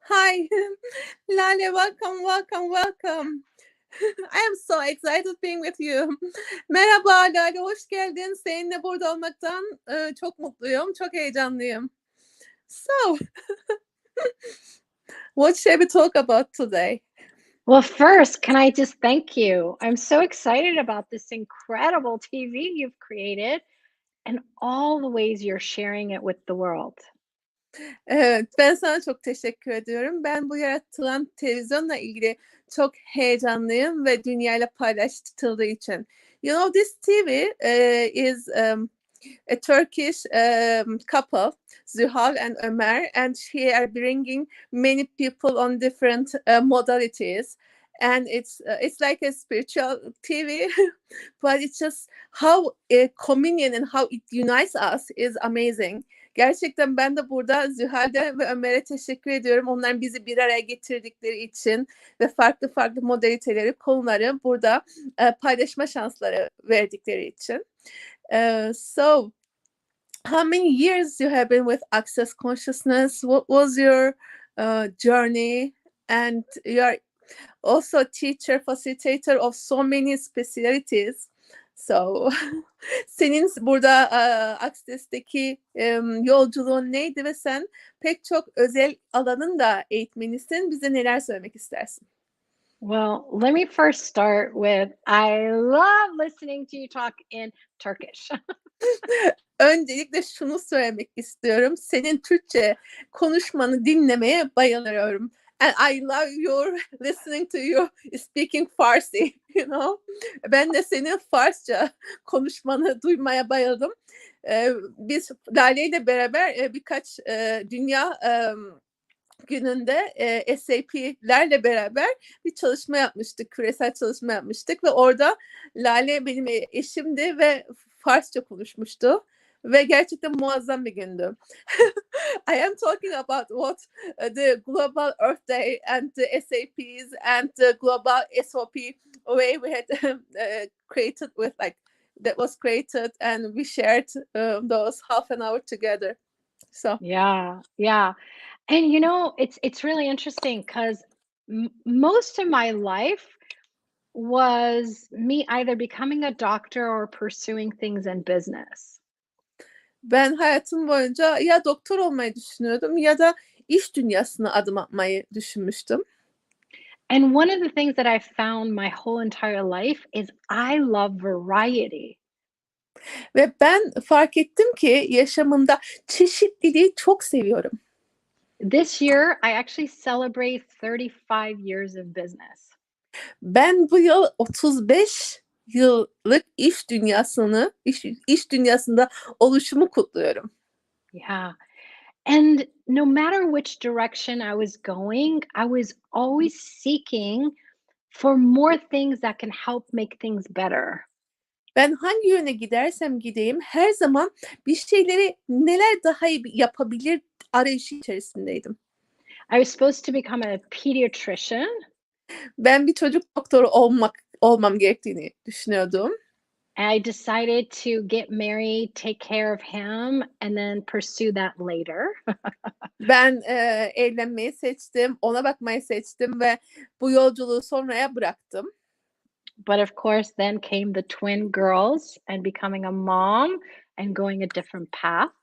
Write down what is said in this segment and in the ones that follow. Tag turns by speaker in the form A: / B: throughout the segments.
A: Hi, Laleh, welcome. I am so excited being with you. Merhaba Laleh, hoş geldin. Seninle burada olmaktan çok mutluyum, çok heyecanlıyım. So, what shall we talk about today?
B: Well, first, can I just thank you? I'm so excited about this incredible TV you've created and all the ways you're sharing it with the world.
A: Evet, ben sana çok teşekkür ediyorum. Ben bu yaratılan televizyonla ilgili çok heyecanlıyım ve dünyayla paylaştırıldığı için. You know, this TV is a Turkish couple, Zuhal and Ömer, and she are bringing many people on different modalities. And it's like a spiritual TV, but it's just how communion and how it unites us is amazing. Gerçekten ben de burada Zühal'de ve Ömer'e teşekkür ediyorum. Onların bizi bir araya getirdikleri için ve farklı modaliteleri, konuları burada paylaşma şansları verdikleri için. So, how many years you have been with Access Consciousness? What was your journey? And you are also teacher, facilitator of so many specialties. So, senin burada Access'teki yolculuğun neydi ve sen pek çok özel alanın da eğitmenisin. Bize neler söylemek istersin?
B: Well, let me first start with I love listening to you talk in Turkish.
A: Öncelikle şunu söylemek istiyorum. Senin Türkçe konuşmanı dinlemeye bayılıyorum. And I love your listening to you speaking Farsi, you know. Ben de senin Farsça konuşmanı duymaya bayıldım. Biz Laleh ile beraber birkaç dünya gününde SAP'lerle beraber bir çalışma yapmıştık, küresel çalışma yapmıştık ve orada Laleh benim eşimdi ve Farsça konuşmuştu ve gerçekten muazzam bir gündü. I am talking about what the Global Earth Day and the SAPs and the Global SOP way we had created with that was created and we shared those half an hour together. So
B: Yeah. And you know, it's really interesting because most of my life was me either becoming a doctor or pursuing things in business.
A: ben hayatım boyunca ya doktor olmayı düşünüyordum ya da iş dünyasına adım atmayı düşünmüştüm.
B: And one of the things that I found my whole entire life is I love variety.
A: Ve ben fark ettim ki yaşamımda çeşitliliği çok seviyorum.
B: This year, I actually celebrate 35 years of business.
A: Ben bu yıl 35 yıllık iş dünyasında oluşumu kutluyorum.
B: Yeah. And no matter which direction I was going, I was always seeking for more things that can help make things better.
A: Ben hangi yöne gidersem gideyim her zaman bir şeyleri neler daha iyi yapabilir arayışı içerisindeydim.
B: I was supposed to become a pediatrician.
A: Ben bir çocuk doktoru olmam gerektiğini düşünüyordum.
B: And I decided to get married, take care of him, and then pursue that later.
A: Ben evlenmeyi seçtim, ona bakmayı seçtim ve bu yolculuğu sonraya bıraktım.
B: But of course, then came the twin girls and becoming a mom and going a different path.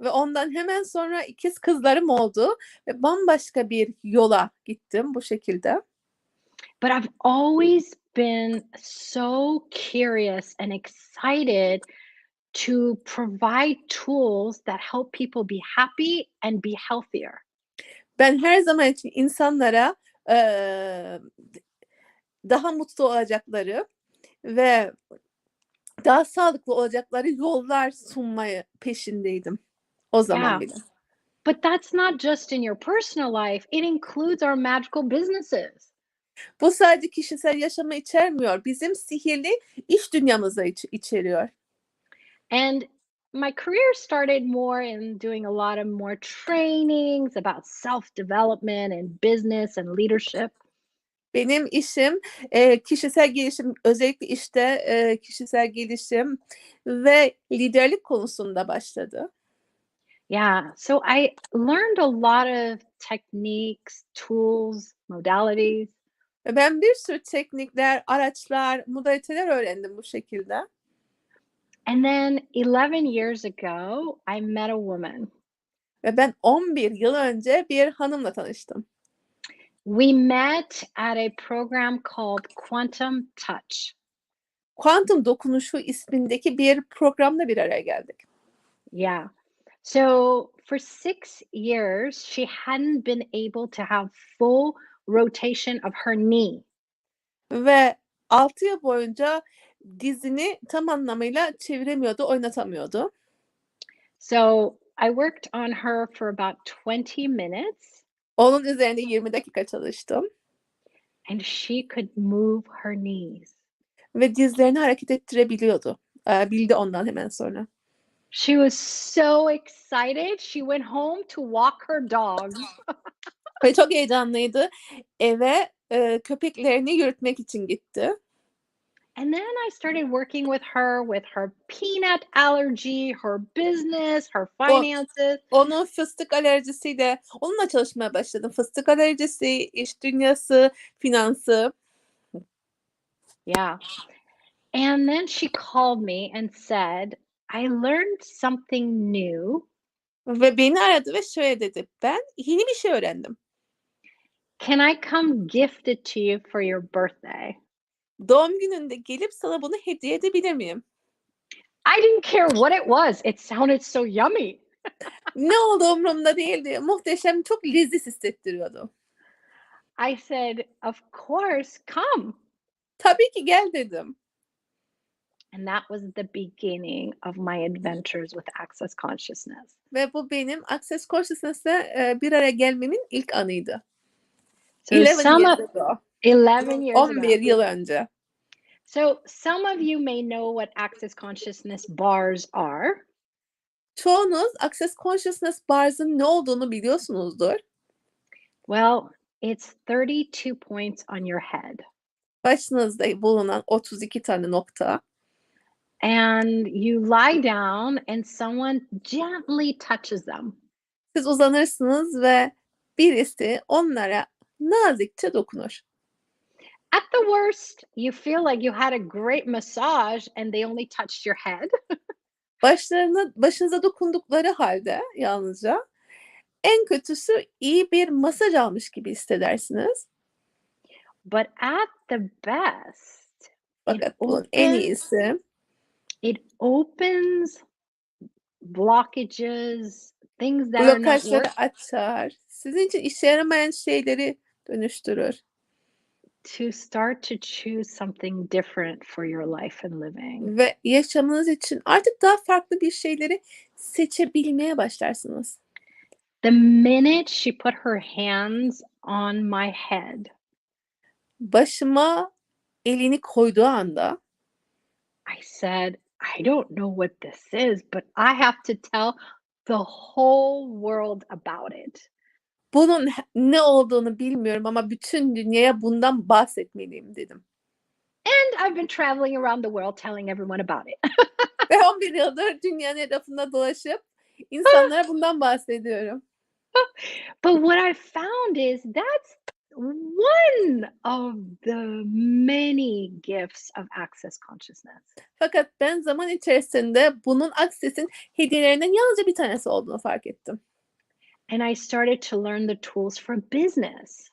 A: Ve ondan hemen sonra ikiz kızlarım oldu ve bambaşka bir yola gittim bu şekilde.
B: But I've always been so curious and excited to provide tools that help people be happy and be healthier.
A: Ben her zaman için insanlara daha mutlu olacakları ve daha sağlıklı olacakları yollar sunmayı peşindeydim o zaman bile.
B: But that's not just in your personal life, it includes our magical businesses.
A: Bu sadece kişisel yaşamı içermiyor. Bizim sihirli iş dünyamızı içeriyor.
B: And my career started more in doing a lot of more trainings about self-development and business and leadership.
A: Benim işim kişisel gelişim, özellikle işte kişisel gelişim ve liderlik konusunda başladı.
B: Yeah, so I learned a lot of techniques, tools, modalities.
A: Ve ben bir sürü teknikler, araçlar, modaliteler öğrendim bu şekilde.
B: And then 11 years ago, I met a woman.
A: Ve ben 11 yıl önce bir hanımla tanıştım.
B: We met at a program called Quantum Touch.
A: Kuantum Dokunuşu ismindeki bir programda bir araya geldik.
B: Yeah. So for 6 years, she hadn't been able to have full rotation of her knee.
A: Ve 6 yıl boyunca dizini tam anlamıyla çeviremiyordu, oynatamıyordu.
B: So I worked on her for about 20 minutes,
A: Onun üzerinde 20 dakika çalıştım.
B: and she could move her knees.
A: Ve dizlerini hareket ettirebiliyordu. Bildi ondan hemen sonra.
B: She was so excited. She went home to walk her dogs.
A: Ve çok heyecanlıydı. Eve köpeklerini yürütmek için gitti.
B: And then I started working with her peanut allergy, her business, her finances.
A: Onun fıstık alerjisiyle, onunla çalışmaya başladım. Fıstık alerjisi, iş dünyası, finansı.
B: Yeah. And then she called me and said, I learned something new.
A: Ve beni aradı ve şöyle dedi. Ben yeni bir şey öğrendim.
B: Can I come gift it to you for your birthday?
A: Doğum gününde gelip sana bunu hediye edebilir miyim?
B: I didn't care what it was. It sounded so yummy.
A: Ne oldu umurumda değildi. Muhteşem, çok leziz hissettiriyordu.
B: I said, of course, come.
A: Tabii ki gel dedim.
B: And that was the beginning of my adventures with Access Consciousness.
A: Ve bu benim Access Consciousness'le bir araya gelmemin ilk anıydı.
B: So
A: 11
B: some
A: years
B: of
A: ago.
B: 11 years
A: 11
B: ago.
A: yıl önce.
B: So some of you may know what Access Consciousness bars are.
A: Çoğunuz Access Consciousness bars'ın ne olduğunu biliyorsunuzdur.
B: Well, it's 32 points on your head.
A: Başınızda bulunan 32 tane nokta.
B: And you lie down and someone gently touches them.
A: Siz uzanırsınız ve birisi onlara nazikçe dokunur.
B: At the worst, you feel like you had a great massage and they only touched your head.
A: Başınıza dokundukları halde yalnızca en kötüsü iyi bir masaj almış gibi hissedersiniz.
B: But at the best,
A: Fakat bunun en iyisi
B: it opens blockages, things that are not
A: blokajları
B: working,
A: açar. Sizin için işe yaramayan şeyleri dönüştürür.
B: to start to choose something different for your life and living.
A: Ve yaşamınız için artık daha farklı bir şeyleri seçebilmeye başlarsınız.
B: The minute she put her hands on my head,
A: Başıma elini koyduğu anda
B: I said, I don't know what this is, but I have to tell the whole world about it.
A: bunun ne olduğunu bilmiyorum ama bütün dünyaya bundan bahsetmeliyim dedim.
B: And I've been traveling around the world telling everyone about it.
A: Ve 11 yıldır dünyanın etrafında dolaşıp insanlara bundan bahsediyorum.
B: But what I found is that's one of the many gifts of Access Consciousness.
A: Fakat ben zaman içerisinde bunun Access'in hediyelerinden yalnızca bir tanesi olduğunu fark ettim.
B: And I started to learn the tools for business,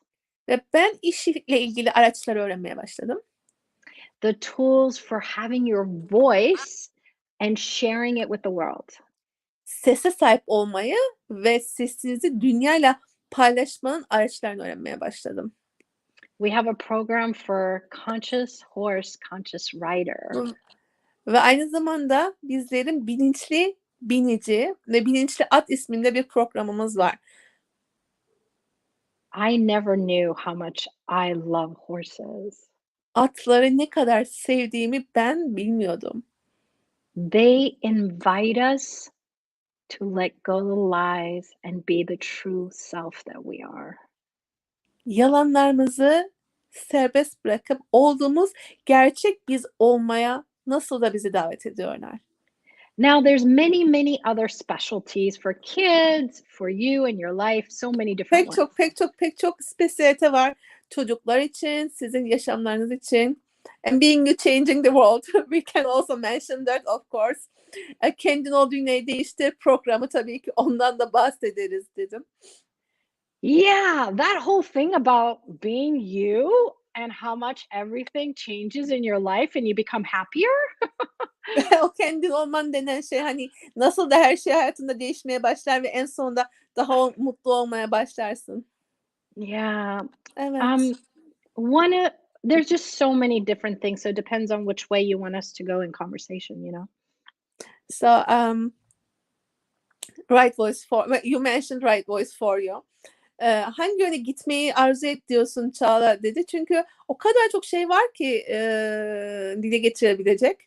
A: Ve ben işle ilgili araçları öğrenmeye başladım.
B: the tools for having your voice and sharing it with the world.
A: Sese sahip olmayı ve sesinizi dünyayla paylaşmanın araçlarını öğrenmeye başladım.
B: We have a program for conscious horse, conscious rider.
A: Ve aynı zamanda bizlerin bilinçli binici ve bilinçli at isminde bir programımız var.
B: I never knew how much I love horses.
A: Atları ne kadar sevdiğimi ben bilmiyordum.
B: They invite us to let go the lies and be the true self that we are.
A: Yalanlarımızı serbest bırakıp olduğumuz gerçek biz olmaya nasıl da bizi davet ediyorlar.
B: Now there's many, many other specialties for kids, for you and your life, so many different ones.
A: Pek çok spesiyete var çocuklar için, sizin yaşamlarınız için. And being you changing the world, we can also mention that of course. Kendin o dünyayı değiştir programı tabii ki ondan da bahsederiz dedim.
B: Yeah, that whole thing about being you and how much everything changes in your life and you become happier.
A: O kendin olman denen şey hani nasıl da her şey hayatında değişmeye başlar ve en sonunda daha mutlu olmaya başlarsın.
B: Yeah.
A: Evet.
B: There's just so many different things. So it depends on which way you want us to go in conversation, you know?
A: So right voice for you mentioned right voice for you. Hangi yöne gitmeyi arzu ediyorsun Çağla dedi. Çünkü o kadar çok şey var ki dile getirebilecek.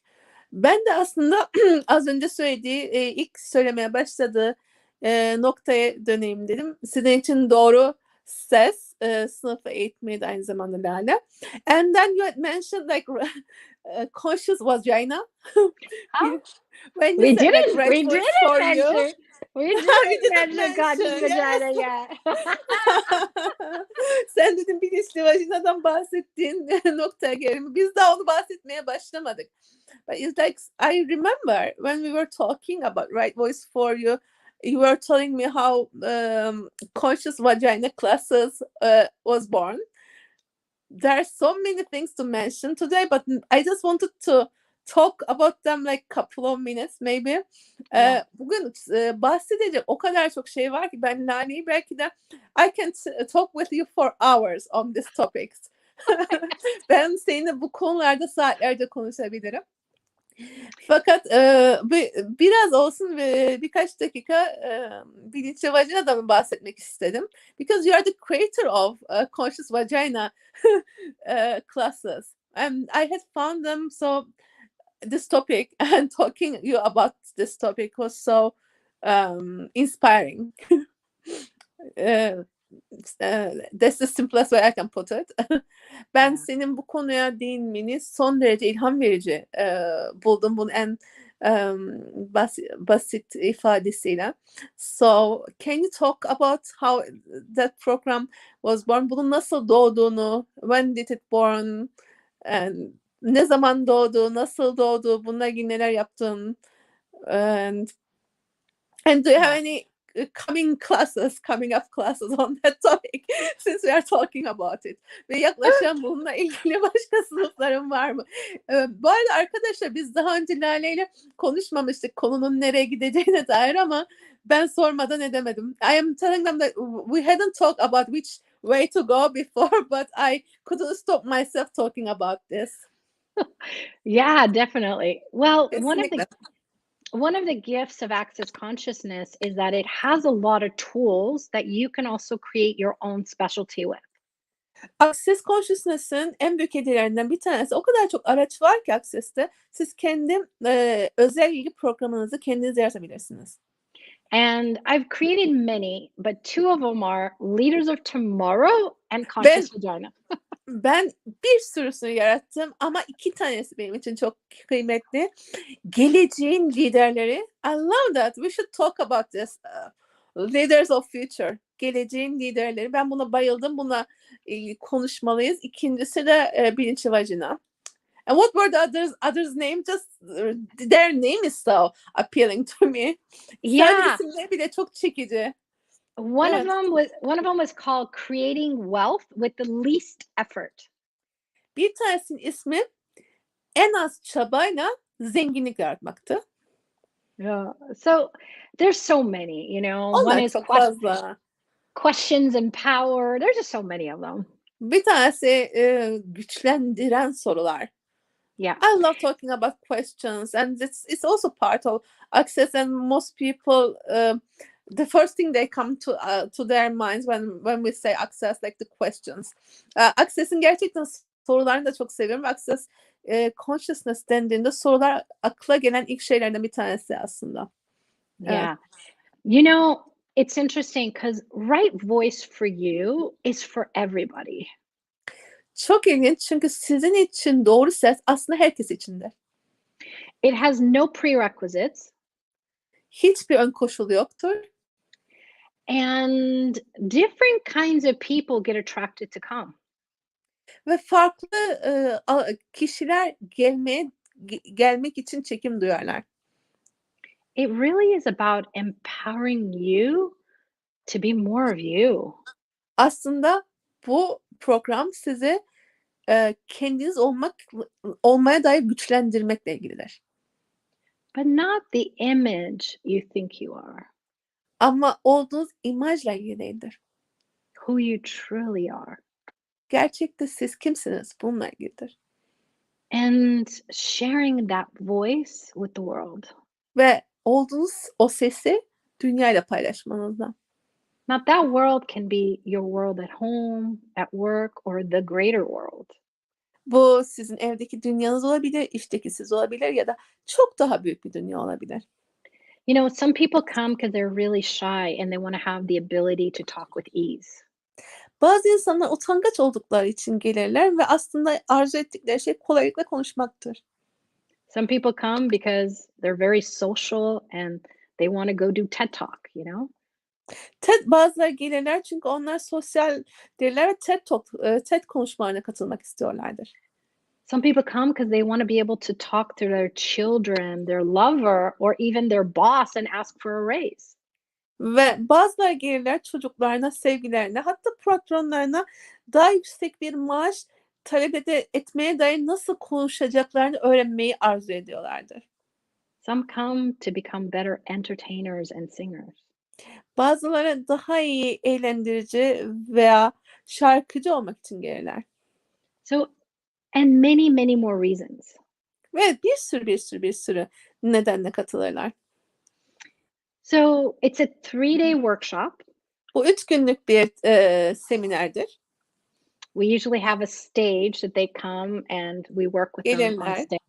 A: Ben de aslında az önce söylediği, ilk söylemeye başladığı noktaya döneyim dedim. Sizin için doğru ses, sınıf eğitmeni aynı zamanda Laleh. And then you had mentioned like conscious vagina. When you said like right voice for you.
B: We didn't mention conscious vagina yet.
A: Sen dedim bilinçli vajinadan bahsettiğin noktaya gelelim. Biz daha onu bahsetmeye başlamadık. But it's like I remember when we were talking about right voice for you, you were telling me how conscious vagina classes was born. There are so many things to mention today, but I just wanted to talk about them like couple of minutes maybe. Bugün bahsedecek o kadar çok şey var ki ben Lale'yi belki de I can talk with you for hours on these topics. Ben seninle bu konularda saatlerce konuşabilirim. Fakat biraz olsun ve birkaç dakika bilinçli vajinadan bahsetmek istedim. Because you are the creator of conscious vagina classes. And I had found them so this topic and talking you about this topic was so inspiring. That's the simplest way I can put it. Ben senin bu konuya değinmeni son derece ilham verici buldum bunun en basit ifadesiyle. So can you talk about how that program was born? Bunun nasıl doğduğunu, when did it born, and ne zaman doğdu, nasıl doğdu, bununla ilgili neler yaptın, and do you have any coming up classes on that topic since we are talking about it? Ve yaklaşan bununla ilgili başka sınıfların var mı? Bu arada arkadaşlar biz daha önce Lale ile konuşmamıştık konunun nereye gideceğine dair ama ben sormadan edemedim. I am telling them that we hadn't talked about which way to go before, but I couldn't stop myself talking about this.
B: Yeah, definitely. Well,
A: Kesinlikle.
B: one of the gifts of Access Consciousness is that it has a lot of tools that you can also create your own specialty with.
A: Access Consciousness'ın en büyük hediyelerinden bir tanesi o kadar çok araç var ki Access'te siz kendi özel ilgi programınızı kendiniz yaratabilirsiniz.
B: And I've created many, but two of them are Leaders of Tomorrow and Conscious Vagina.
A: Ben bir sürüsünü yarattım ama 2 tanesi benim için çok kıymetli. Geleceğin liderleri. I love that. We should talk about this. Leaders of Future. Geleceğin liderleri. Ben buna bayıldım. Buna konuşmalıyız. İkincisi de bilinçli vajina. And what were the others name? Just their name is so appealing to me.
B: Yeah.
A: İsimleri bile çok çekici.
B: One of them was called Creating Wealth with the Least Effort.
A: Bir tanesinin ismi en az çabayla zenginlik yaratmaktı.
B: Yeah. So there's so many, you know.
A: Onlar
B: One is
A: çok fazla.
B: questions and power. There's just so many of them.
A: Bir tanesi güçlendiren sorular.
B: Yeah.
A: I love talking about questions, and it's also part of Access. And most people, the first thing they come to their minds when we say Access, like the questions. Access'in gerçekten sorularını da çok seviyorum. Access Consciousness dendiğinde sorular akla gelen ilk şeylerden bir tanesi aslında.
B: Yeah. You know, it's interesting because right voice for you is for everybody.
A: Çok ilginç çünkü sizin için doğru ses aslında herkes içindir.
B: It has no prerequisites.
A: Hiçbir ön koşul yoktur.
B: And different kinds of people get attracted to come.
A: Ve farklı kişiler gelmek için çekim duyarlar.
B: It really is about empowering you to be more of you.
A: Aslında bu program sizi kendiniz olmaya dair güçlendirmekle ilgilidir.
B: But not the image you think you are,
A: Ama olduğunuz imajla ilgili değildir.
B: who you truly are.
A: Gerçekte siz kimsiniz? Bununla ilgilidir.
B: And sharing that voice with the world.
A: Ve olduğunuz o sesi dünyayla paylaşmanızla.
B: Now, that world can be your world at home, at work, or the greater world.
A: Bu sizin evdeki dünyanız olabilir, işteki siz olabilir ya da çok daha büyük bir dünya olabilir.
B: You know, some people come because they're really shy and they want to have the ability to talk with ease.
A: Bazı insanlar utangaç oldukları için gelirler ve aslında arzu ettikleri şey kolaylıkla konuşmaktır.
B: Some people come because they're very social and they want to go do TED Talk, you know?
A: Bazıları gelirler çünkü onlar sosyaldirler ve TED konuşmalarına katılmak istiyorlardır.
B: Some people come because they want to be able to talk to their children, their lover, or even their boss and ask for a raise.
A: Ve bazıları gelirler çocuklarına, sevgilerine, hatta patronlarına daha yüksek bir maaş talep etmeye dair nasıl konuşacaklarını öğrenmeyi arzu ediyorlardır.
B: Some come to become better entertainers and singers.
A: Bazıları daha iyi eğlendirici veya şarkıcı olmak için gelirler.
B: So, and many, many more reasons.
A: Ve bir sürü nedenle katılırlar.
B: So, it's a 3-day workshop.
A: Bu 3 günlük bir seminerdir.
B: We usually have a stage that they come and we work with them on
A: Gelirler.
B: stage.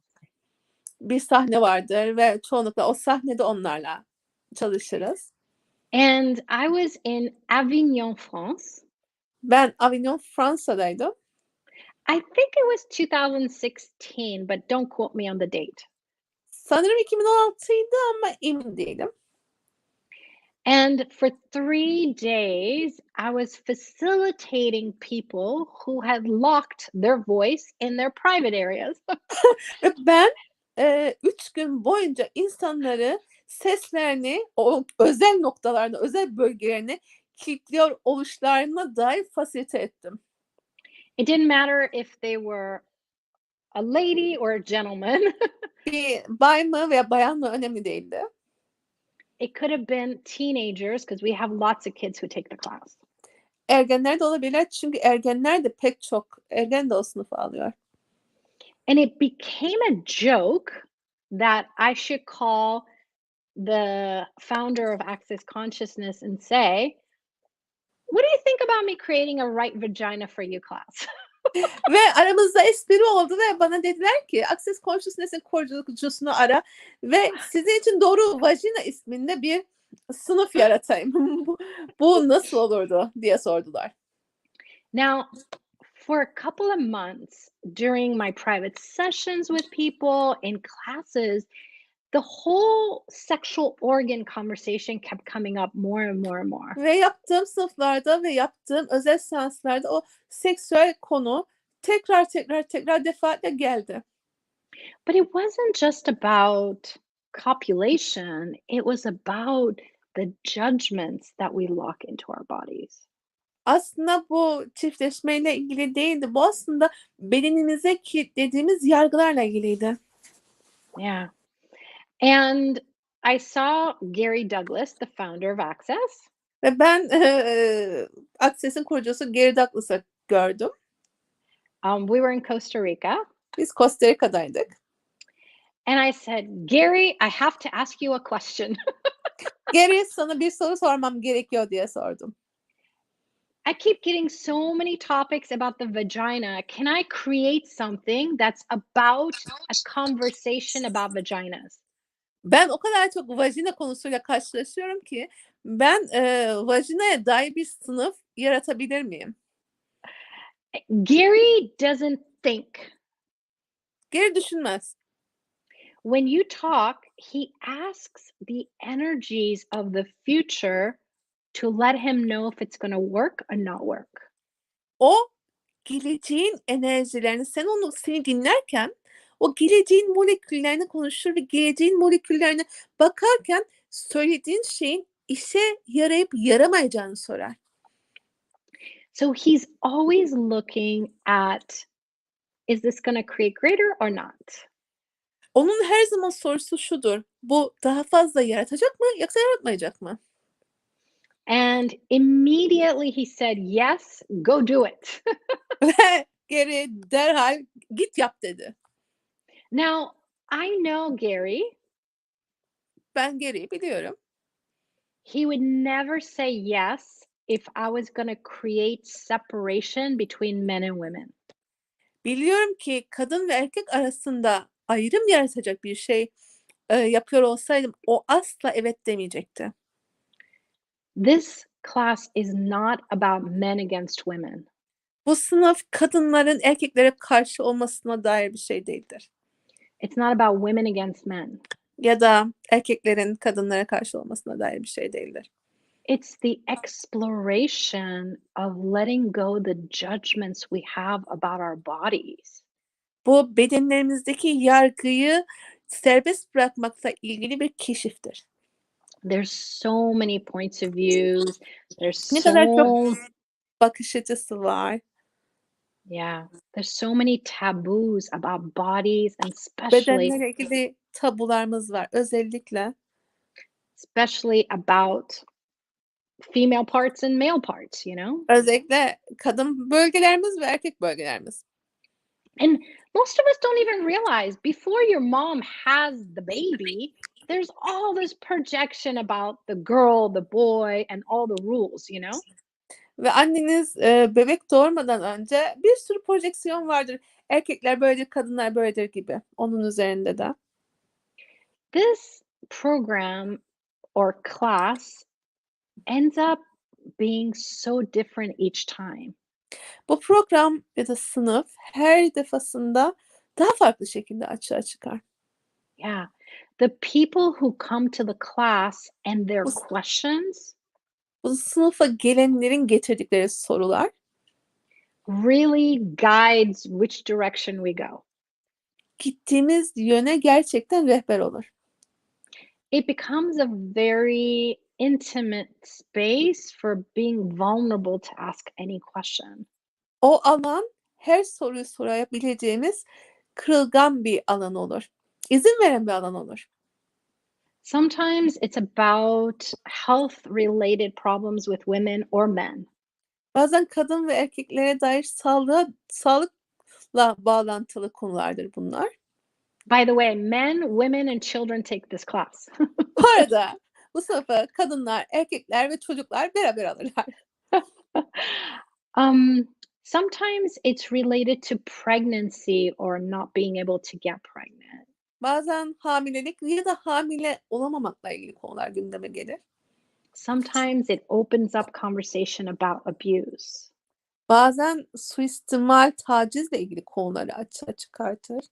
A: Bir sahne vardır ve çoğunlukla o sahnede onlarla çalışırız.
B: And I was in Avignon, France.
A: Ben Avignon, Fransa'daydım.
B: I think it was 2016, but don't quote me on the date.
A: Sanırım 2016'ydı ama emin değilim.
B: And for 3 days, I was facilitating people who had locked their voice in their private areas.
A: Ve ben 3 gün boyunca insanları seslerini o özel noktalarına, özel bölgelerine kilitliyor oluşlarına dair fasilite ettim.
B: It didn't matter if they were a lady or a gentleman.
A: Bir bay mı veya bayan mı önemli değildi.
B: It could have been teenagers because we have lots of kids who take the class.
A: Ergenler de olabilir çünkü ergenler de pek çok ergen de o sınıfı alıyor.
B: And it became a joke that I should call the founder of Access Consciousness and say, "What do you think about me creating a right vagina for you class?"
A: Ve aramızda espri oldu ve bana dediler ki Access Consciousness'in kurucusunu ara ve sizin için doğru vajina isminde bir sınıf yaratayım. Bu nasıl olurdu diye sordular.
B: Now, for a couple of months during my private sessions with people in classes, the whole sexual organ conversation kept coming up more and more and more.
A: Ve yaptığım sınıflarda ve yaptığım özel seanslarda o seksüel konu tekrar defaatle geldi.
B: But it wasn't just about copulation, it was about the judgments that we lock into our bodies.
A: Aslında bu çiftleşmeyle ilgili değildi. Bu aslında bedenimize kilitlediğimiz yargılarla ilgiliydi.
B: Yeah. And I saw Gary Douglas, the founder of Access.
A: Ve ben Access'in kurucusu Gary Douglas'ı gördüm.
B: We were in Costa Rica.
A: Biz Costa Rica'daydık.
B: And I said, "Gary, I have to ask you a question."
A: Gary, sana bir soru sormam gerekiyor diye sordum.
B: I keep getting so many topics about the vagina. Can I create something that's about a conversation about vaginas?
A: Ben o kadar çok vajina konusuyla karşılaşıyorum ki ben vajinaya dair bir sınıf yaratabilir miyim?
B: Gary doesn't think.
A: Geri düşünmez.
B: When you talk, he asks the energies of the future to let him know if it's gonna work or not work.
A: O geleceğin enerjilerini seni dinlerken o geleceğin moleküllerini konuşur ve geleceğin moleküllerine bakarken söylediğin şeyin işe yarayıp yaramayacağını sorar.
B: So he's always looking at, is this gonna create greater or not?
A: Onun her zaman sorusu şudur: bu daha fazla yaratacak mı yoksa yaratmayacak mı?
B: And immediately he said, yes, go do it.
A: Ve geri derhal git yap dedi.
B: Now, I know Gary.
A: Ben Gary'i biliyorum.
B: He would never say yes if I was gonna create separation between men and women.
A: Biliyorum ki kadın ve erkek arasında ayrım yaratacak bir şey yapıyor olsaydım o asla evet demeyecekti.
B: This class is not about men against women.
A: Bu sınıf kadınların erkeklere karşı olmasına dair bir şey değildir.
B: It's not about women against men.
A: Ya da erkeklerin kadınlara karşı olmasına dair bir şey değildir.
B: It's the exploration of letting go the judgments we have about our bodies.
A: Bu bedenlerimizdeki yargıyı serbest bırakmakla ilgili bir keşiftir.
B: There's so many points of views. There's
A: Ne kadar çok
B: so
A: bakış açısı var.
B: yeah, there's so many taboos about bodies and especially
A: Bedenlerle ilgili tabularımız var.
B: especially about female parts and male parts, you know?
A: Özellikle kadın bölgelerimiz ve erkek bölgelerimiz.
B: And most of us don't even realize before your mom has the baby, there's all this projection about the girl, the boy, and all the rules, you know?
A: Ve anneniz bebek doğurmadan önce bir sürü projeksiyon vardır. Erkekler böyledir, kadınlar böyledir gibi. Onun üzerinde de.
B: This program or class ends up being so different each time.
A: Bu program ya da sınıf her defasında daha farklı şekilde açığa çıkar.
B: Yeah. The people who come to the class and their
A: Bu,
B: questions
A: bu sınıfa gelenlerin getirdikleri sorular
B: really guides which direction we go.
A: gittiğimiz yöne gerçekten rehber olur.
B: It becomes a very intimate space for being vulnerable to ask any question.
A: O alan her soruyu sorabileceğimiz kırılgan bir alan olur. İzin veren bir alan olur.
B: Sometimes it's about health-related problems with women or men.
A: Bazen kadın ve erkeklere dair sağlıkla bağlantılı konulardır bunlar.
B: By the way, men, women, and children take this class.
A: Bu arada bu sınıfı kadınlar, erkekler ve çocuklar beraber alırlar.
B: Sometimes it's related to pregnancy or not being able to get pregnant.
A: Bazen hamilelik ya da hamile olamamakla ilgili konular gündeme gelir.
B: Sometimes it opens up conversation about abuse.
A: Bazen suistimal, tacizle ilgili konuları açığa çıkartır.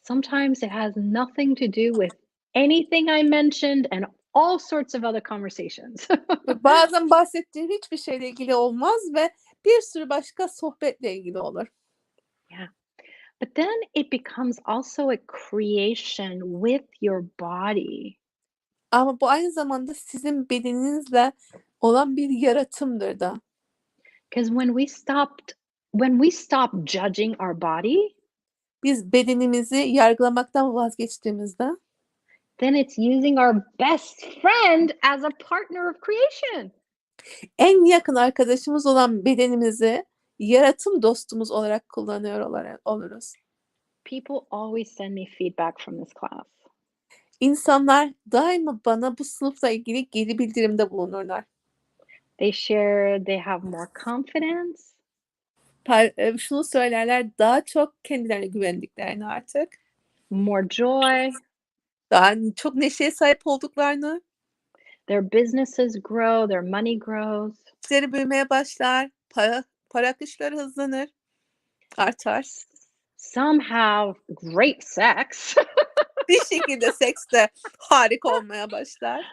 B: Sometimes it has nothing to do with anything I mentioned and all sorts of other conversations.
A: Ve bazen bahsettiğim hiçbir şeyle ilgili olmaz ve bir sürü başka sohbetle ilgili olur.
B: Yeah. But then it becomes also a creation with your body.
A: Ama bu aynı zamanda sizin bedeninizle olan bir yaratımdır da.
B: Because when we stop judging our body,
A: Biz bedenimizi yargılamaktan vazgeçtiğimizde
B: then it's using our best friend as a partner of creation.
A: en yakın arkadaşımız olan bedenimizi yaratım dostumuz olarak kullanıyor oluruz.
B: People always send me feedback from this class.
A: İnsanlar daima bana bu sınıfla ilgili geri bildirimde bulunurlar.
B: They share they have more confidence.
A: Şunu söylerler, daha çok kendilerine güvendiklerini artık.
B: More joy.
A: Daha çok neşeye sahip olduklarını.
B: Their businesses grow, their money grows.
A: İşleri büyümeye başlar, para akışları hızlanır, artar.
B: Some have great sex.
A: Bir şekilde seks de harika olmaya başlar.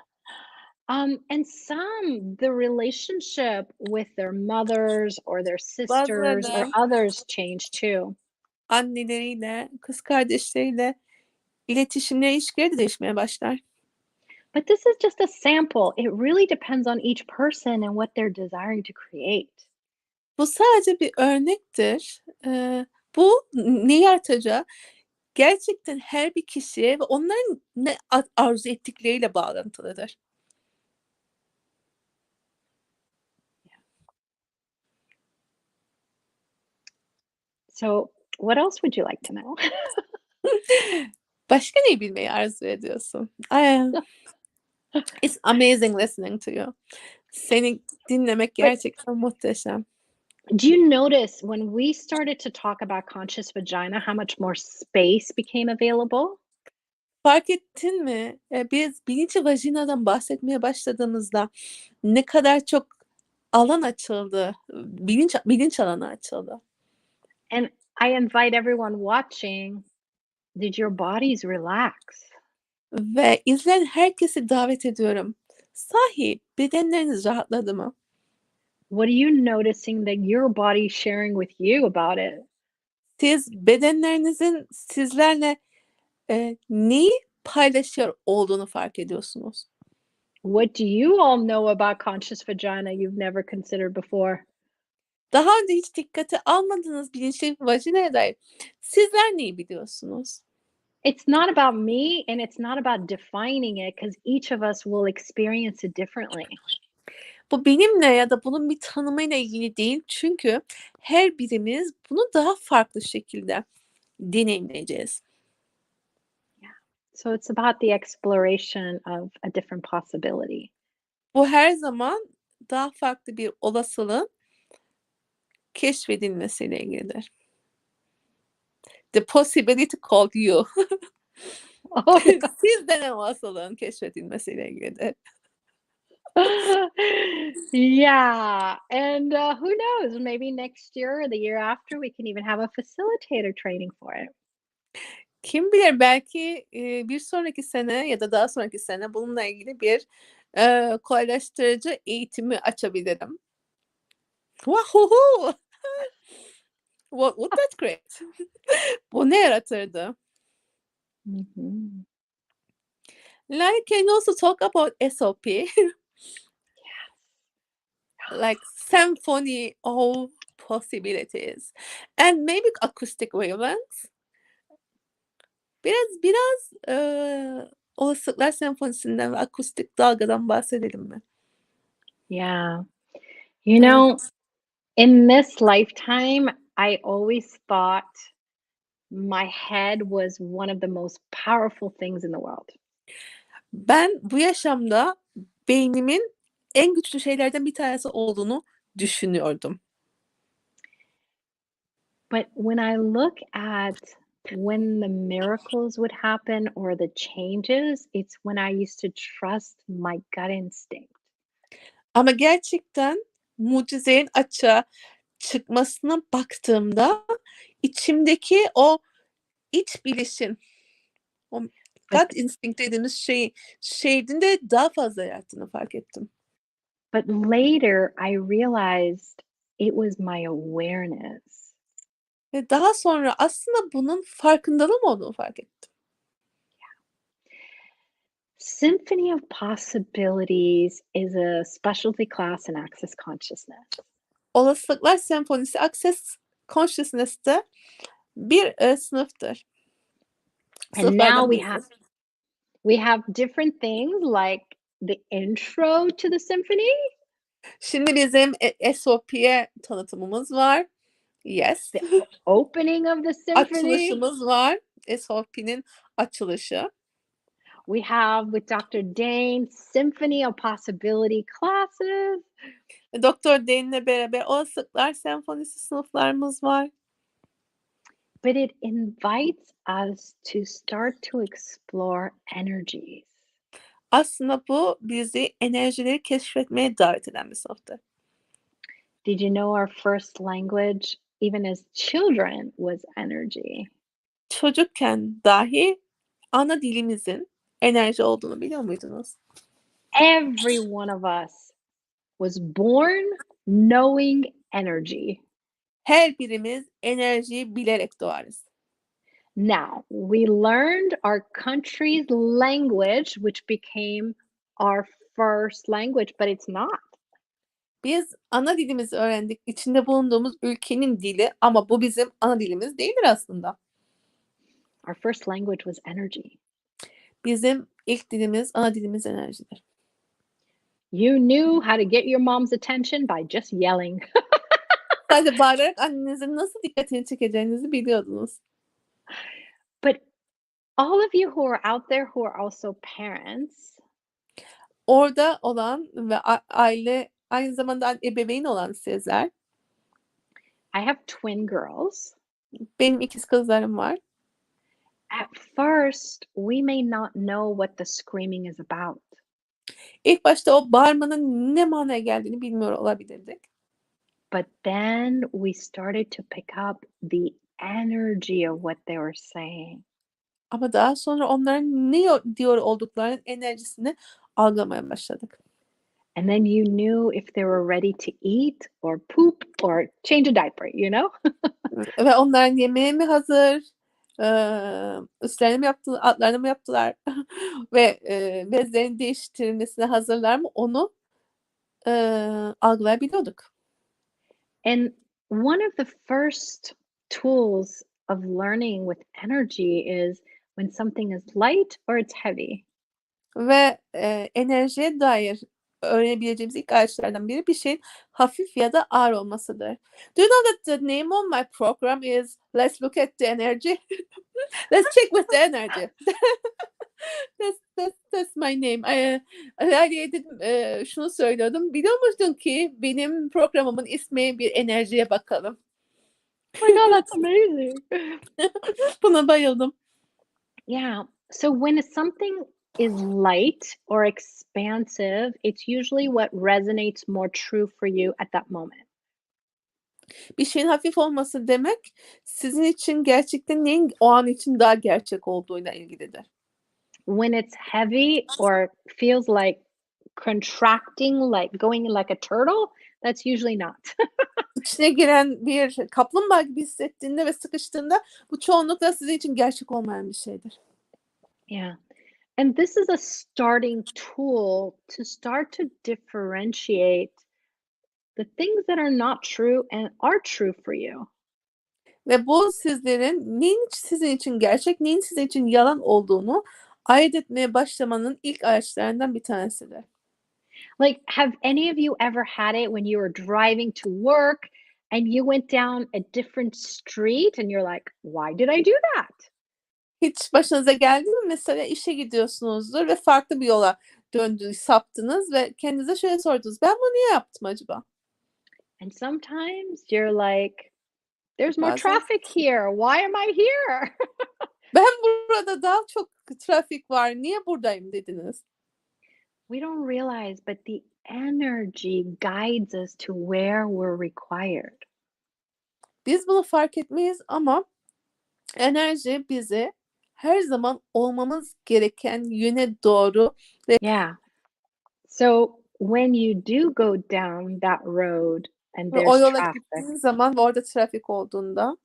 B: And some, the relationship with their mothers or their sisters or
A: Bazılarının
B: others change too.
A: anneleriyle, kız kardeşleriyle iletişimleri, ilişkileri de değişmeye başlar.
B: But this is just a sample. It really depends on each person and what they're desiring to create.
A: Bu sadece bir örnektir. Bu neyi yaratacağı gerçekten her bir kişiye ve onların ne arzu ettikleriyle bağlantılıdır.
B: So, what else would you like to know?
A: Başka neyi bilmeyi arzu ediyorsun? It's amazing listening to you. Seni dinlemek gerçekten muhteşem.
B: Do you notice when we started to talk about conscious vagina, how much more space became available?
A: Fark ettin mi? Biz bilinçli vajinadan bahsetmeye başladığımızda ne kadar çok alan açıldı, bilinç alanı açıldı.
B: And I invite everyone watching, did your bodies relax?
A: Ve izleyen herkesi davet ediyorum. Sahi bedenleriniz rahatladı mı?
B: What are you noticing that your body is sharing with you about it?
A: Siz bedenlerinizin sizlerle neyi paylaşıyor olduğunu fark ediyorsunuz.
B: What do you all know about conscious vagina you've never considered before?
A: Daha önce hiç dikkate almadığınız bilinçli vajinaya dair sizler neyi biliyorsunuz?
B: It's not about me and it's not about defining it because each of us will experience it differently.
A: Bu benimle ya da bunun bir tanımıyla ilgili değil. Çünkü her birimiz bunu daha farklı şekilde deneyimleyeceğiz.
B: So it's about the exploration of a different possibility.
A: Bu her zaman daha farklı bir olasılığın keşfedilmesiyle ilgilidir. The possibility called you.
B: Oh,
A: Sizden o olasılığın keşfedilmesiyle ilgilidir.
B: yeah. And who knows? Maybe next year or the year after, we can even have a facilitator training for it.
A: Kim bilir belki bir sonraki sene ya da daha sonraki sene bununla ilgili bir kolaylaştırıcı eğitimi açabilirim. Wahoo! What would that create? Bu ne yaratırdı?
B: Mhm.
A: Like, can you also talk about SOP? Like symphony of possibilities. And maybe acoustic wavelengths. Biraz olasılıklar senfonisinden ve akustik dalgadan bahsedelim mi?
B: Yeah. You know, in this lifetime, I always thought my head was one of the most powerful things in the world.
A: Ben bu yaşamda beynimin en güçlü şeylerden bir tanesi olduğunu düşünüyordum.
B: But when I look at when the miracles would happen or the changes, it's when I used to trust my gut instinct.
A: Ama gerçekten mucizenin açığa çıkmasına baktığımda içimdeki o iç bilişin, o gut instinct dediğimiz şeyin de daha fazla yarattığını fark ettim.
B: But later I realized it was my awareness.
A: Ve daha sonra aslında bunun farkındalığım olduğunu fark ettim.
B: Symphony of Possibilities is a specialty class in Access Consciousness.
A: Olasılıklar senfonisi Access Consciousness'te bir sınıftır.
B: And now
A: Sınıflardan
B: we
A: birisi.
B: have different things like the intro to the symphony.
A: Şimdi bizim SOP'ye tanıtımımız var. Yes.
B: The opening of the symphony.
A: Açılışımız var. SOP'nin açılışı.
B: We have with Dr. Dane Symphony of Possibility classes.
A: Doktor Dane'le beraber olasılıklar senfonisi sınıflarımız var.
B: But it invites us to start to explore energies.
A: Aslında bu bizi enerjileri keşfetmeye davet eden bir sınıftır.
B: Did you know our first language, even as children, was energy?
A: Çocukken dahi ana dilimizin enerji olduğunu biliyor muydunuz?
B: Every one of us was born knowing energy.
A: Her birimiz enerjiyi bilerek doğarız.
B: Now, we learned our country's language, which became our first language, but it's not.
A: Biz ana dilimizi öğrendik, içinde bulunduğumuz ülkenin dili ama bu bizim ana dilimiz değildir aslında.
B: Our first language was energy.
A: Bizim ilk dilimiz, ana dilimiz enerjidir.
B: You knew how to get your mom's attention by just yelling.
A: Sadece bağırarak annenizin nasıl dikkatini çekeceğinizi biliyordunuz.
B: But all of you who are out there who are also parents,
A: Orada olan ve aile, aynı zamanda ebeveyn olan sizler,
B: I have twin girls.
A: benim ikiz kızlarım var.
B: At first, we may not know what the screaming is about.
A: İlk başta o bağırmanın ne manaya geldiğini bilmiyor olabilirdik.
B: But then we started to pick up the energy of what they were saying.
A: Ama daha sonra onların ne diyor olduklarının enerjisini algılamaya başladık.
B: And then you knew if they were ready to eat or poop or change a diaper, you know?
A: Ve onların yemeğe mi hazır, üstlerini mi yaptılar, altlarını mı yaptılar ve bezlerin değiştirilmesine hazırlar mı onu algılayabiliyorduk.
B: And one of the first tools of learning with energy is when something is light or it's heavy.
A: Ve enerjiye dair öğrenebileceğimiz ilk araçlardan biri bir şeyin hafif ya da ağır olmasıdır. Do you know that the name of my program is Let's Look at the Energy? Let's check with the energy. That's my name. Lale'ye dedim, şunu söylüyordum. Biliyor muydun ki benim programımın ismi bir enerjiye bakalım.
B: Oh my God, that's amazing.
A: Buna bayıldım.
B: Yeah. So when something is light or expansive, it's usually what resonates more true for you at that moment.
A: Bir şeyin hafif olması demek sizin için gerçekten neyin o an için daha gerçek olduğuyla ilgilidir.
B: When it's heavy or feels like contracting, like going like a turtle, that's usually not.
A: İçine giren bir kaplumbağa gibi hissettiğinde ve sıkıştığında bu çoğunlukla sizin için gerçek olmayan bir şeydir.
B: Yeah. And this is a starting tool to start to differentiate the things that are not true and are true for you.
A: Ve bu sizlerin neyin sizin için gerçek, neyin sizin için yalan olduğunu ayırt etmeye başlamanın ilk araçlarından bir tanesidir.
B: Like, have any of you ever had it when you were driving to work and you went down a different street and you're like, why did I do that?
A: Hiç başınıza geldi mi? Mesela işe gidiyorsunuzdur ve farklı bir yola saptınız ve kendinize şöyle sordunuz. Ben bunu niye yaptım acaba?
B: And sometimes you're like, there's more
A: Bazen
B: traffic here. Why am I here?
A: ben burada daha çok trafik var. Niye buradayım dediniz.
B: We don't realize, but the energy guides us to where we're required.
A: Biz bunu fark etmeyiz ama enerji bizi her zaman olmamız gereken yöne doğru
B: Yeah. So when you do go down that road and
A: ve o
B: there's
A: yola
B: traffic,
A: gittiğiniz zaman ve orada trafik olduğunda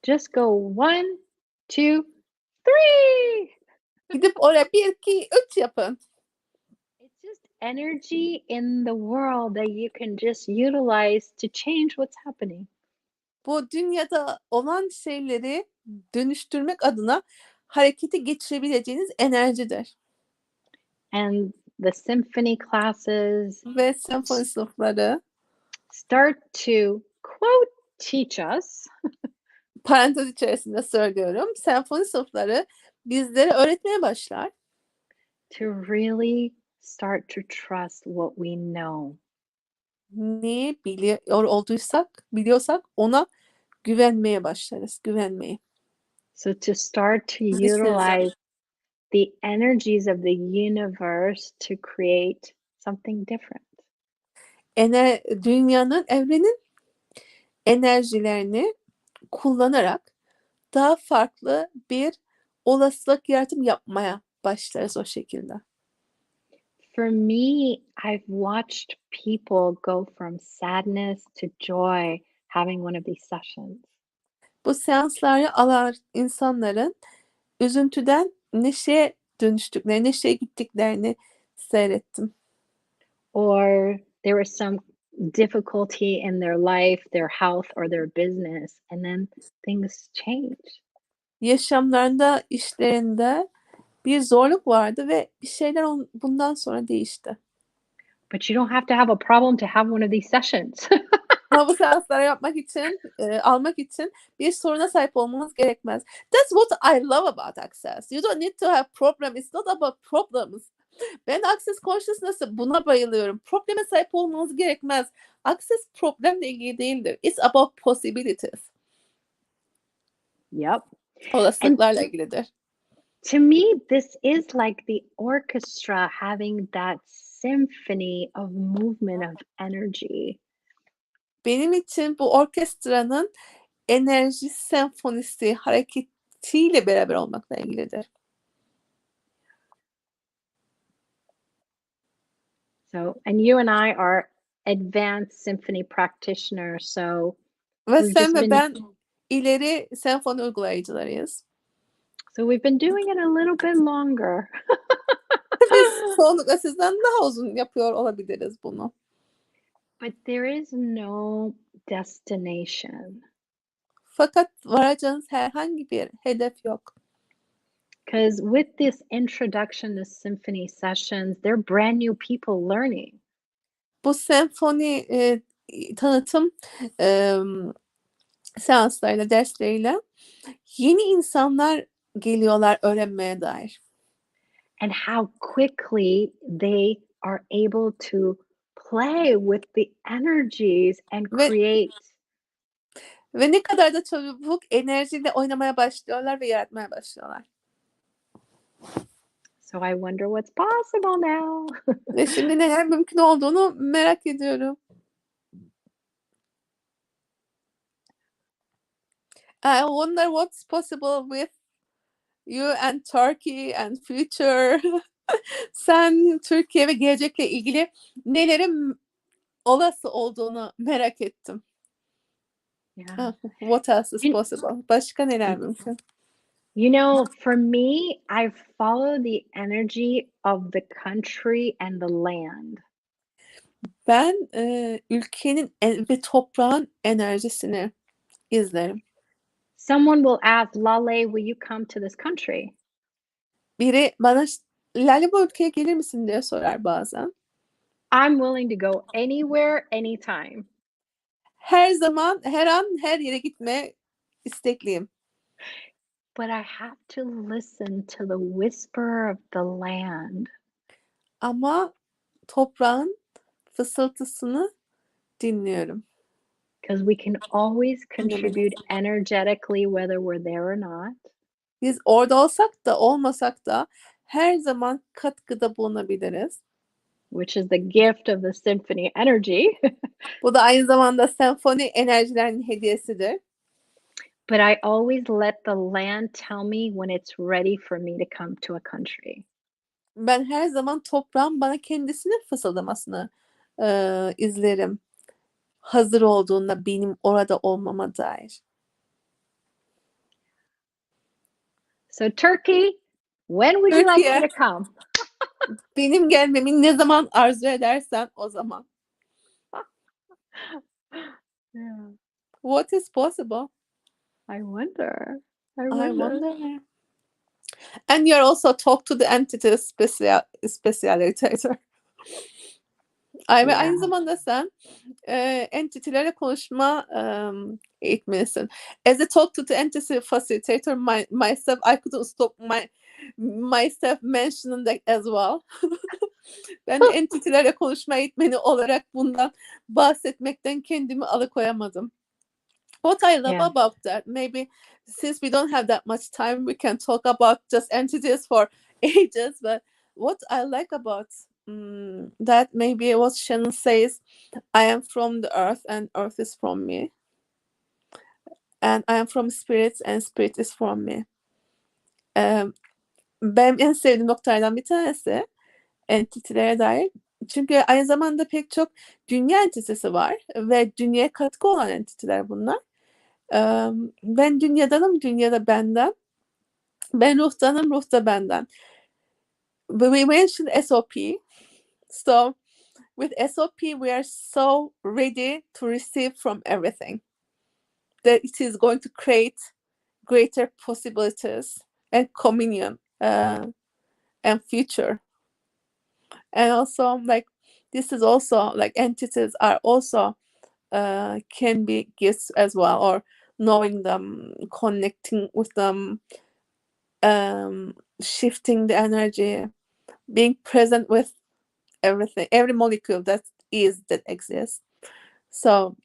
B: just go 1, 2, 3.
A: gidip oraya 1, 2, 3 yapın.
B: It's just energy in the world that you can just utilize to change what's happening.
A: Bu dünyada olan şeyleri dönüştürmek adına harekete geçirebileceğiniz enerjidir.
B: And the symphony classes
A: Ve senfoni sınıfları
B: start to quote teach us
A: parantez içerisinde söylüyorum. Senfoni sınıfları bizlere öğretmeye başlar.
B: to really start to trust what we know.
A: Neyi biliyorsak ona güvenmeye başlarız. Güvenmeyi.
B: So to start to
A: Düşünsenize.
B: utilize the energies of the universe to create something different.
A: Dünyanın, evrenin enerjilerini kullanarak daha farklı bir olasılık yaratım yapmaya başlarız o şekilde.
B: For me, I've watched people go from sadness to joy having one of these sessions.
A: Bu seansları alan insanların üzüntüden neşeye dönüştüklerini, neşeye gittiklerini seyrettim.
B: Or there was some difficulty in their life, their health, or their business, and then things change.
A: Yaşamlarında, işlerinde bir zorluk vardı ve bir şeyler bundan sonra değişti.
B: But you don't have to have a problem to have one of these sessions.
A: Ama bu seansları yapmak için, almak için bir soruna sahip olmanız gerekmez. That's what I love about Access. You don't need to have problem. It's not about problems. Ben Access Consciousness'a buna bayılıyorum. Probleme sahip olmanız gerekmez. Access problemle ilgili değildir. It's about possibilities.
B: Yep.
A: Olasılıklarla ilgilidir.
B: To me, this is like the orchestra having that symphony of movement of energy.
A: Benim için bu orkestranın enerji senfonisi, hareketiyle beraber olmakla ilgilidir.
B: So, and you and I are advanced symphony practitioners, so
A: Ve
B: we've
A: sen
B: just
A: ve
B: been
A: ben ileri senfoni uygulayıcılarıyız.
B: so we've been doing it a little bit longer.
A: Biz çoğunlukla sizden daha uzun yapıyor olabiliriz bunu.
B: But there is no destination.
A: Fakat varacağınız herhangi bir hedef yok.
B: Because with this introduction to symphony sessions, they're brand new people learning.
A: Bu senfoni tanıtım seanslarıyla, dersleriyle yeni insanlar geliyorlar öğrenmeye dair.
B: And how quickly they are able to play with the energies and
A: Ve
B: create.
A: Ve ne kadar da çabuk enerjiyle oynamaya başlıyorlar ve yaratmaya başlıyorlar.
B: So I wonder what's possible now.
A: Ve şimdi neler mümkün olduğunu merak ediyorum. I wonder what's possible with you and Turkey and future. Sen Türkiye ve gelecekle ilgili nelerin olası olduğunu merak ettim.
B: Yeah.
A: What else is possible? Başka neler mümkün?
B: You know, for me, I follow the energy of the country and the land.
A: Ben ülkenin ve toprağın enerjisini izlerim.
B: Someone will ask, Laleh, will you come to this country?
A: Biri bana Laleh bu ülkeye gelir misin diye sorar bazen.
B: I'm willing to go anywhere, anytime.
A: Her zaman, her an, her yere gitmeye istekliyim.
B: But I have to listen to the whisper of the land.
A: Ama toprağın fısıltısını dinliyorum.
B: Because we can always contribute energetically whether we're there or not.
A: Biz orada olsak da olmasak da her zaman katkıda bulunabiliriz.
B: Which is the gift of the symphony energy.
A: Bu da aynı zamanda senfoni enerjilerinin hediyesidir.
B: But I always let the land tell me when it's ready for me to come to a country.
A: Ben her zaman toprağın bana kendisini fısıldamasını izlerim. Hazır olduğunda benim orada olmama dair.
B: So Turkey, when would you like me to come?
A: Benim gelmemi ne zaman arzu edersen o zaman.
B: Yeah.
A: What is possible?
B: I wonder.
A: I wonder. And you're also talk to the entity specialitator. Ve aynı zamanda sen entity'lerle konuşma eğitmenisin. As I talk to the entity facilitator myself, I couldn't stop myself mentioning that as well. Ben de entity'lerle konuşma eğitmeni olarak bundan bahsetmekten kendimi alıkoyamadım. What I love about that, maybe since we don't have that much time, we can talk about just entities for ages, but what I like about that, maybe what Shannon says, I am from the earth and earth is from me. And I am from spirit and spirit is from me. Benim en sevdiğim noktalardan bir tanesi entitilere dair. Çünkü aynı zamanda pek çok dünya entitesi var ve dünyaya katkı olan entiteler bunlar. Ben dünyadanım, dünyada benden. Ben ruhtanım, ruhta benden. We mentioned SOP. So with SOP, we are so ready to receive from everything that it is going to create greater possibilities and communion and future. And also, like, this is also like entities are also can be gifts as well, or knowing them, connecting with them, shifting the energy, being present with everything, every molecule that exists. So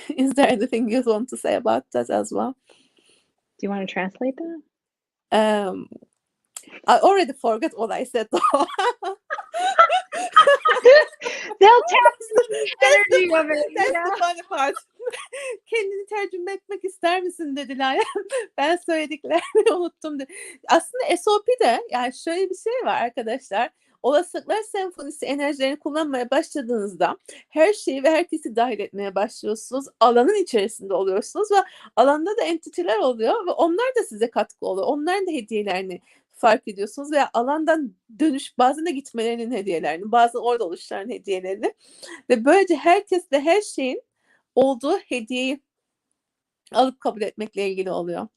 A: is there anything you want to say about that as well?
B: Do you want to translate that?
A: I already forgot what I said though.
B: They'll tap the energy of it.
A: That's the funny part. Kendini tercüme etmek ister misin dediler. Ben söylediklerini unuttum. Aslında SOP'de yani şöyle bir şey var arkadaşlar. Olasılıklar senfonisi enerjilerini kullanmaya başladığınızda her şeyi ve herkesi dahil etmeye başlıyorsunuz. Alanın içerisinde oluyorsunuz ve alanda da entiteler oluyor ve onlar da size katkı oluyor. Onların da hediyelerini fark ediyorsunuz veya alandan dönüş, bazen de gitmelerinin hediyelerini, bazen orada oluşların hediyelerini ve böylece herkes de her şeyin olduğu hediyeyi alıp kabul etmekle ilgili oluyor.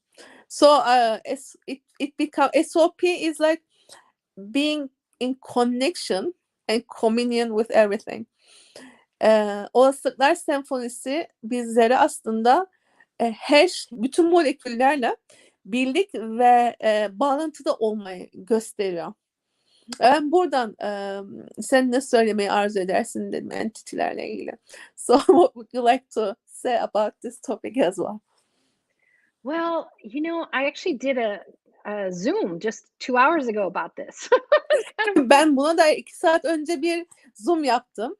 A: So it becomes SOP is like being in connection and communion with everything. Olasılıklar senfonisi bizlere aslında bütün moleküllerle birlik ve bağlantıda olmayı gösteriyor. Ben buradan sen ne söylemeyi arzu edersin dedim entitilerle ilgili. So what would you like to say about this topic as well?
B: Well, I actually did a Zoom just 2 hours ago about this.
A: Ben buna da 2 saat önce bir Zoom yaptım.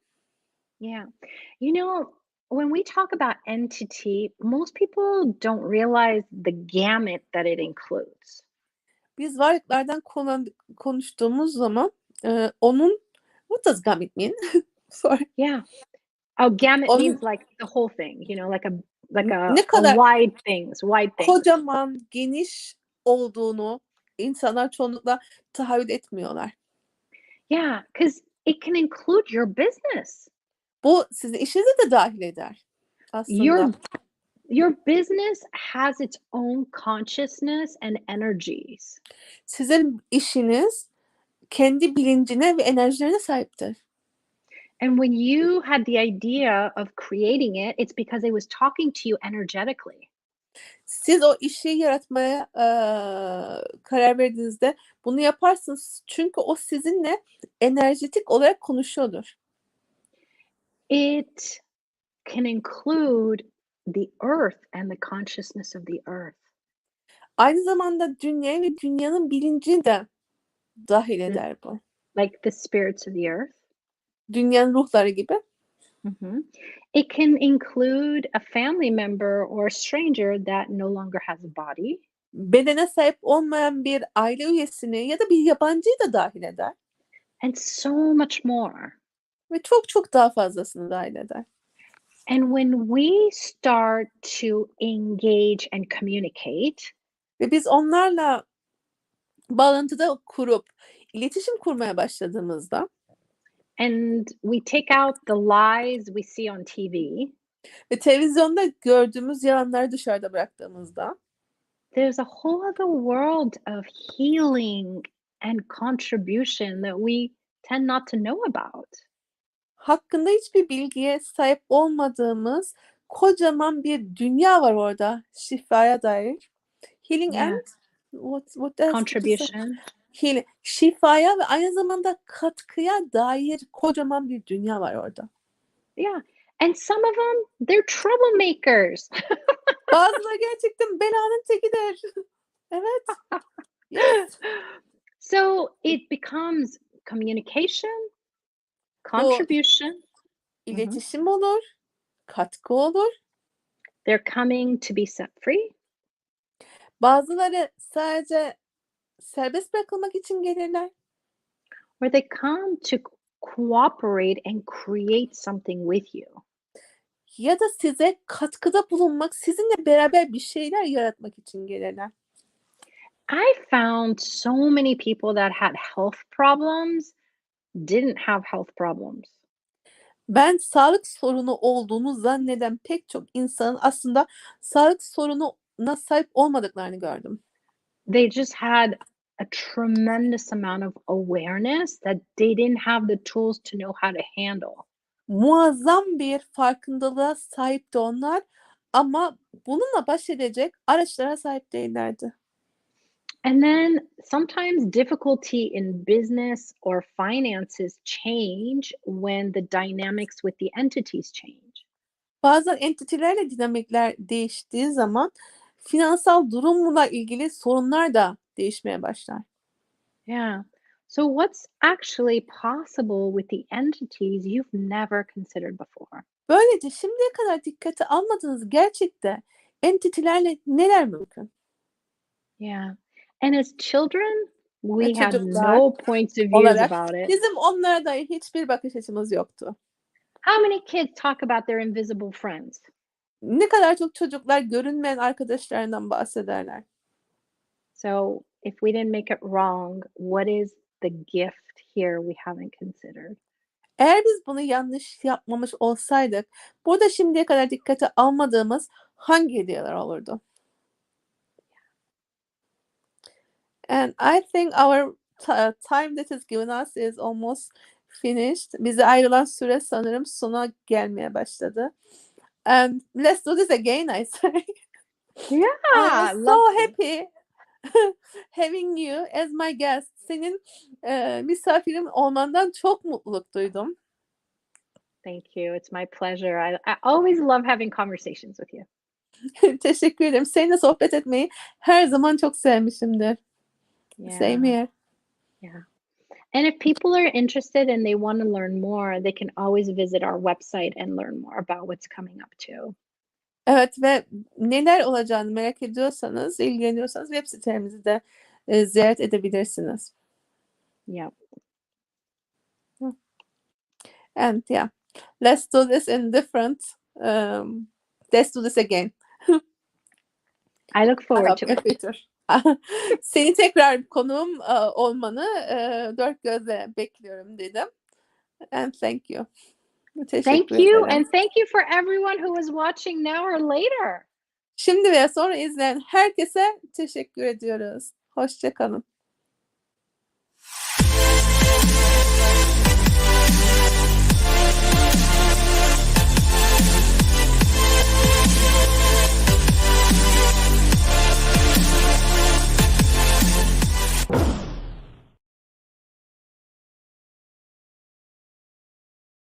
B: Yeah. When we talk about entity, most people don't realize the gamut that it includes.
A: Biz varlıklardan konuştuğumuz zaman onun what does gamut mean? Sorry.
B: Yeah. Oh, gamut
A: Onun
B: means like the whole thing, like
A: ne kadar
B: wide things.
A: kocaman, geniş olduğunu insanlar çoğunlukla tahayyül etmiyorlar.
B: Yeah, because it can include your business.
A: Bu sizin işinize de dahil eder aslında.
B: Your business has its own consciousness and energies.
A: Sizin işiniz kendi bilincine ve enerjilerine sahiptir.
B: And when you had the idea of creating it, it's because it was talking to you energetically.
A: Siz o işi yaratmaya karar verdiğinizde bunu yaparsınız çünkü o sizinle enerjetik olarak konuşuyordur.
B: It can include the earth and the consciousness of the earth.
A: Aynı zamanda dünya ve dünyanın bilincini de dahil eder bu.
B: Like the spirits of the earth.
A: Dünyanın ruhları gibi.
B: It can include a family member or a stranger that no longer has a body.
A: Bedene sahip olmayan bir aile üyesini ya da bir yabancıyı da dahil eder.
B: And so much more.
A: Ve çok çok daha fazlasını dahil eder.
B: And when we start to engage and communicate,
A: ve biz onlarla bağlantıda kurup iletişim kurmaya başladığımızda
B: and we take out the lies we see on TV,
A: ve televizyonda gördüğümüz yalanları dışarıda bıraktığımızda
B: there's a whole other world of healing and contribution that we tend not to know about.
A: Hakkında hiçbir bilgiye sahip olmadığımız kocaman bir dünya var orada şifaya dair. Healing
B: Yeah.
A: and what else?
B: Contribution.
A: Healing, şifaya ve aynı zamanda katkıya dair kocaman bir dünya var orada.
B: Yeah. And some of them, they're troublemakers.
A: Bazıları gerçekten belanın tekidir. Evet. Yes.
B: So it becomes communication, contribution.
A: İletişim olur, katkı olur.
B: They're coming to be set free.
A: Bazıları sadece serbest bırakılmak için gelirler.
B: Or they come to cooperate and create something with you.
A: Ya da size katkıda bulunmak, sizinle beraber bir şeyler yaratmak için gelirler.
B: I found so many people that had health problems didn't have health problems.
A: Ben sağlık sorunu olduğunu zanneden pek çok insanın aslında sağlık sorununa sahip olmadıklarını gördüm.
B: They just had a tremendous amount of awareness that they didn't have the tools to know how to handle.
A: Muazzam bir farkındalığa sahipti onlar ama bununla baş edecek araçlara sahip değillerdi.
B: And then sometimes difficulty in business or finances change when the dynamics with the entities change.
A: Bazen entitelerle dinamikler değiştiği zaman finansal durumla ilgili sorunlar da değişmeye başlar.
B: Yeah. So, what's actually possible with the entities you've never considered before?
A: Böylece şimdiye kadar dikkate almadığınız gerçekte entitelerle neler mümkün?
B: Yeah. And as children, we
A: Ve
B: had
A: çocuklar
B: no points of views
A: olarak
B: about it.
A: bizim onlara dair hiçbir bakış açımız yoktu.
B: How many kids talk about their invisible friends?
A: Ne kadar çok çocuklar görünmeyen arkadaşlarından bahsederler.
B: So, if we didn't make it wrong, what is the gift here we haven't considered?
A: Eğer biz bunu yanlış yapmamış olsaydık, burada şimdiye kadar dikkate almadığımız hangi hediyeler olurdu? And I think our time that is given us is almost finished. Bize ayrılan süre sanırım sona gelmeye başladı. And let's do this again, I say.
B: Yeah,
A: I'm so happy having you as my guest. Senin misafirim olmandan çok mutluluk duydum.
B: Thank you. It's my pleasure. I always love having conversations with you.
A: Teşekkür ederim. Seninle sohbet etmeyi her zaman çok sevmişimdir.
B: Yeah.
A: Same here.
B: Yeah. And if people are interested and they want to learn more, they can always visit our website and learn more about what's coming up too.
A: Evet ve neler olacağını merak ediyorsanız, ilgileniyorsanız web sitemizi de ziyaret edebilirsiniz.
B: Yep.
A: And yeah, let's do this in different. Let's do this again.
B: I look forward to it.
A: Future. Seni tekrar konuğum olmanı dört gözle bekliyorum dedim. And thank you.
B: Thank
A: Teşekkür
B: you.
A: ederim.
B: And thank you for everyone who is watching now or later.
A: Şimdi veya sonra izleyen herkese teşekkür ediyoruz. Hoşça kalın.